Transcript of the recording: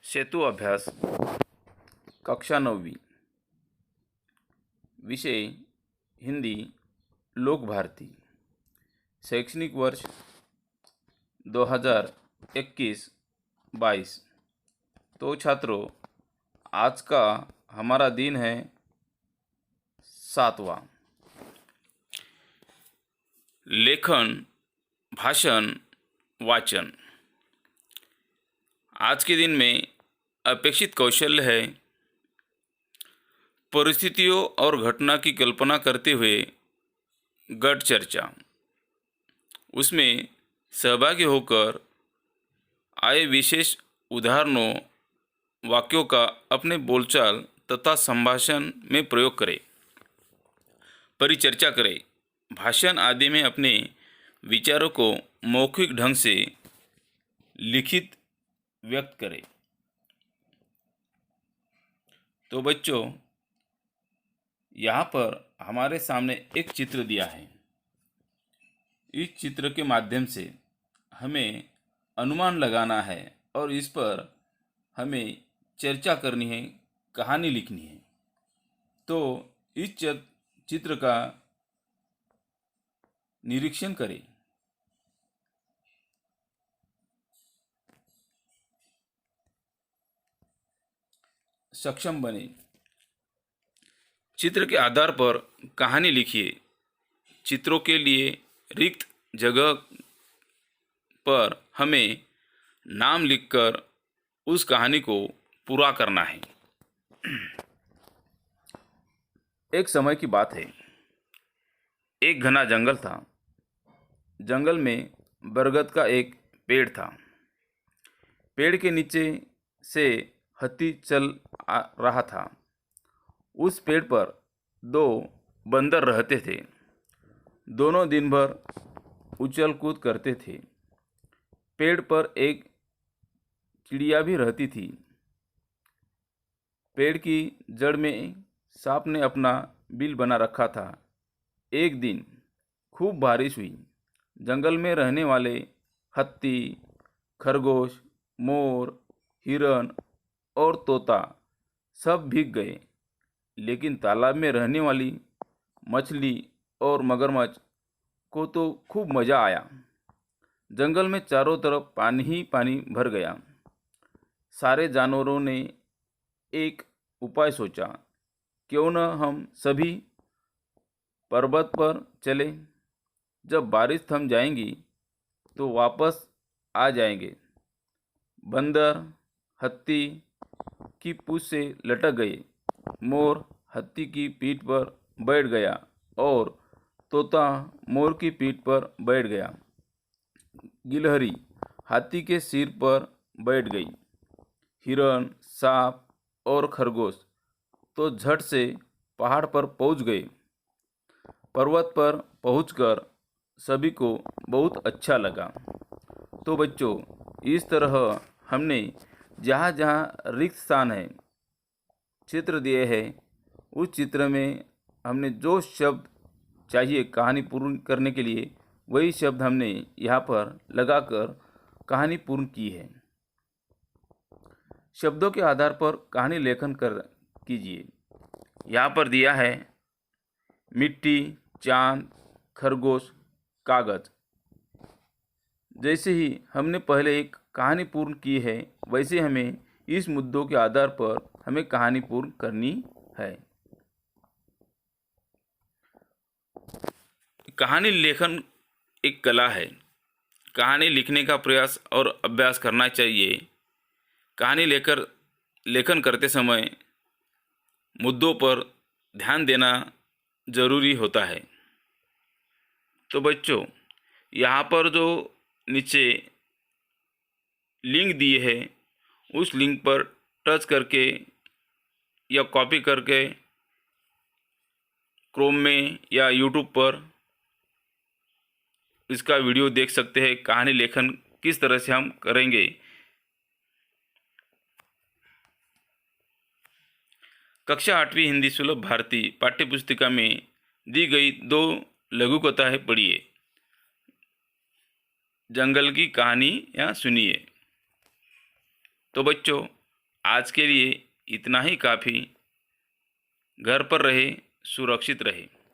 सेतु अभ्यास कक्षा 9वीं। विषय हिंदी लोक भारती। शैक्षणिक वर्ष 2021-22। तो छात्रों, आज का हमारा दिन है 7वां। लेखन, भाषण, वाचन। आज के दिन में अपेक्षित कौशल्य है परिस्थितियों और घटना की कल्पना करते हुए गट चर्चा। उसमें सहभागी होकर आए विशेष उदाहरणों, वाक्यों का अपने बोलचाल तथा संभाषण में प्रयोग करें। परिचर्चा करें। भाषण आदि में अपने विचारों को मौखिक ढंग से लिखित व्यक्त करें। तो बच्चों, यहाँ पर हमारे सामने एक चित्र दिया है। इस चित्र के माध्यम से हमें अनुमान लगाना है और इस पर हमें चर्चा करनी है, कहानी लिखनी है। तो इस चित्र का निरीक्षण करें। सक्षम बने। चित्र के आधार पर कहानी लिखिए। चित्रों के लिए रिक्त जगह पर हमें नाम लिखकर उस कहानी को पूरा करना है। एक समय की बात है। एक घना जंगल था। जंगल में बरगद का एक पेड़ था। पेड़ के नीचे से हाथी चल आ रहा था। उस पेड़ पर 2 बंदर रहते थे। दोनों दिन भर उछल कूद करते थे। पेड़ पर एक चिड़िया भी रहती थी। पेड़ की जड़ में सांप ने अपना बिल बना रखा था। एक दिन खूब बारिश हुई। जंगल में रहने वाले हाथी, खरगोश, मोर, हिरण और तोता सब भीग गए, लेकिन तालाब में रहने वाली मछली और मगरमच्छ को तो खूब मज़ा आया। जंगल में चारों तरफ पानी ही पानी भर गया। सारे जानवरों ने एक उपाय सोचा, क्यों न हम सभी पर्वत पर चले। जब बारिश थम जाएगी तो वापस आ जाएंगे। बंदर हाथी की पूंछ से लटक गए। मोर हाथी की पीठ पर बैठ गया और तोता मोर की पीठ पर बैठ गया। गिलहरी हाथी के सिर पर बैठ गई। हिरण, सांप और खरगोश तो झट से पहाड़ पर पहुंच गए। पर्वत पर पहुंचकर सभी को बहुत अच्छा लगा। तो बच्चों, इस तरह हमने जहाँ जहाँ रिक्त स्थान है, चित्र दिए हैं, उस चित्र में हमने जो शब्द चाहिए कहानी पूर्ण करने के लिए, वही शब्द हमने यहाँ पर लगाकर कहानी पूर्ण की है। शब्दों के आधार पर कहानी लेखन कीजिए। यहाँ पर दिया है मिट्टी, चांद, खरगोश, कागज। जैसे ही हमने पहले एक कहानी पूर्ण की है, वैसे हमें इस मुद्दों के आधार पर हमें कहानी पूर्ण करनी है। कहानी लेखन एक कला है। कहानी लिखने का प्रयास और अभ्यास करना चाहिए। कहानी लेखन करते समय मुद्दों पर ध्यान देना जरूरी होता है। तो बच्चों, यहाँ पर जो नीचे लिंक दिए है, उस लिंक पर टच करके या कॉपी करके क्रोम में या यूट्यूब पर इसका वीडियो देख सकते हैं। कहानी लेखन किस तरह से हम करेंगे। कक्षा 8वीं हिंदी सुलभ भारती पाठ्यपुस्तिका में दी गई 2 लघु कथाएं पढ़िए। जंगल की कहानी या सुनिए। तो बच्चों, आज के लिए इतना ही काफ़ी। घर पर रहे, सुरक्षित रहे।